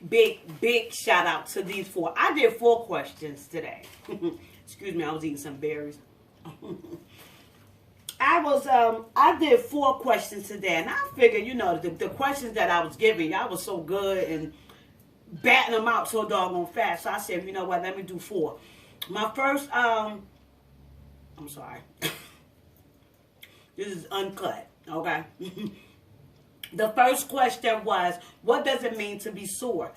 big shout out to these 4. I did 4 questions today. Excuse me, I was eating some berries. I did 4 questions today, and I figured, you know, the questions that I was giving, y'all was so good and batting them out so doggone fast. So I said, you know what, let me do 4. My first, I'm sorry. This is uncut, okay? The first question was, what does it mean to be sore?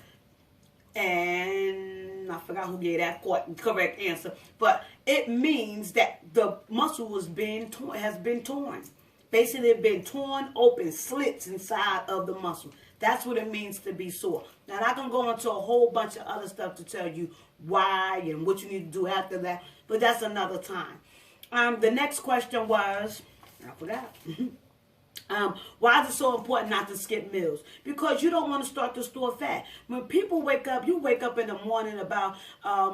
And I forgot who gave that correct answer. But it means that the muscle has been torn. Basically, it's been torn open, slits inside of the muscle. That's what it means to be sore. Now, I can go into a whole bunch of other stuff to tell you why and what you need to do after that. But that's another time. The next question was, I forgot. Why is it so important not to skip meals? Because you don't want to start to store fat. When people wake up, you wake up in the morning about,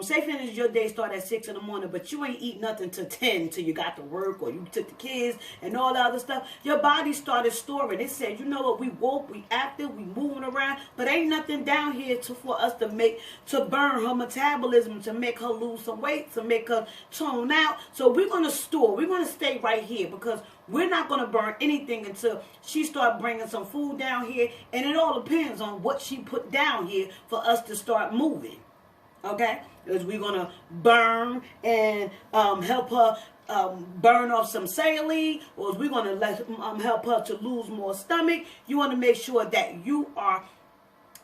say for instance, your day start at 6 in the morning, but you ain't eat nothing till 10 till you got to work or you took the kids and all the other stuff. Your body started storing. It said, you know what, we woke, we active, we moving around, but ain't nothing down here for us to burn her metabolism, to make her lose some weight, to make her tone out. So we're going to store. We're going to stay right here because we're not going to burn anything until she start bringing some food down here. And it all depends on what she put down here for us to start moving. Okay? Because we're going to burn and help her burn off some saline. Or we're going to help her to lose more stomach. You want to make sure that you are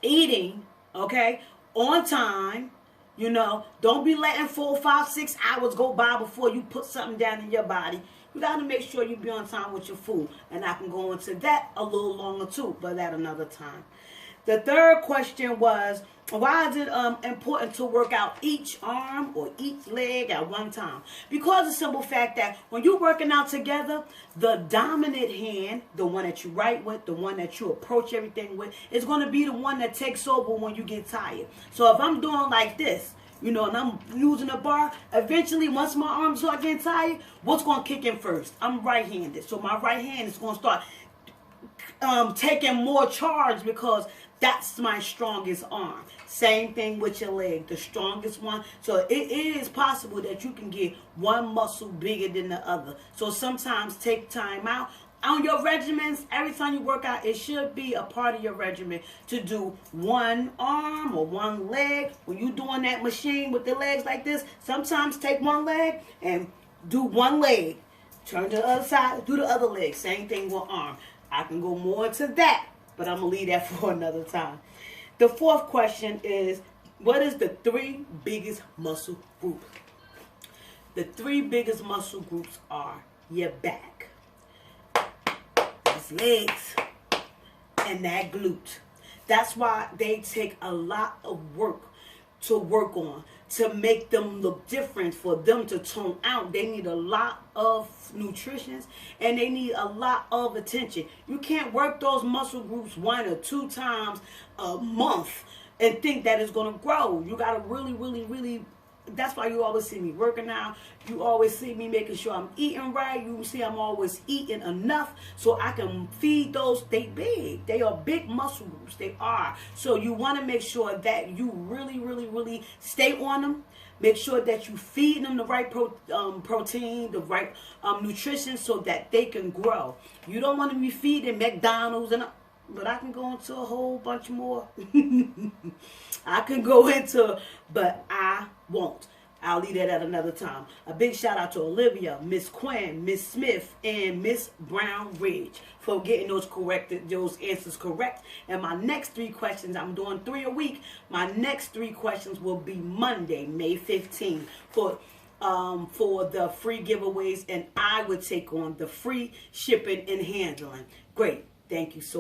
eating, okay, on time. You know, don't be letting 4, 5, 6 hours go by before you put something down in your body. You got to make sure you be on time with your food. And I can go into that a little longer too, but at another time. The third question was, why is it important to work out each arm or each leg at one time? Because of the simple fact that when you're working out together, the dominant hand, the one that you write with, the one that you approach everything with, is going to be the one that takes over when you get tired. So if I'm doing like this, you know, and I'm using a bar, eventually, once my arms start getting tired, what's going to kick in first? I'm right-handed. So my right hand is going to start taking more charge because that's my strongest arm. Same thing with your leg, the strongest one. So it is possible that you can get one muscle bigger than the other. So sometimes take time out. On your regimens, every time you work out, it should be a part of your regimen to do one arm or one leg. When you're doing that machine with the legs like this, sometimes take one leg and do one leg. Turn to the other side, do the other leg. Same thing with arm. I can go more into that, but I'm going to leave that for another time. The fourth question is, what is the 3 biggest muscle groups? The 3 biggest muscle groups are your back, legs, and that glute. That's why they take a lot of work to work on, to make them look different, for them to tone out. They need a lot of nutrition and they need a lot of attention. You can't work those muscle groups 1 or 2 times a month and think that it's going to grow. You got to really, that's why you always see me working out. You always see me making sure I'm eating right. You see I'm always eating enough so I can feed those. They big. They are big muscle groups. They are. So you want to make sure that you really stay on them. Make sure that you feed them the right protein, the right nutrition so that they can grow. You don't want to be feeding McDonald's but I can go into a whole bunch more. I can go into, but I won't. I'll leave that at another time. A big shout out to Olivia, Miss Quinn, Miss Smith, and Miss Brown Ridge for getting those answers correct. And my next 3 questions, I'm doing 3 a week. My next 3 questions will be Monday, May 15th for the free giveaways, and I would take on the free shipping and handling. Great. Thank you so much.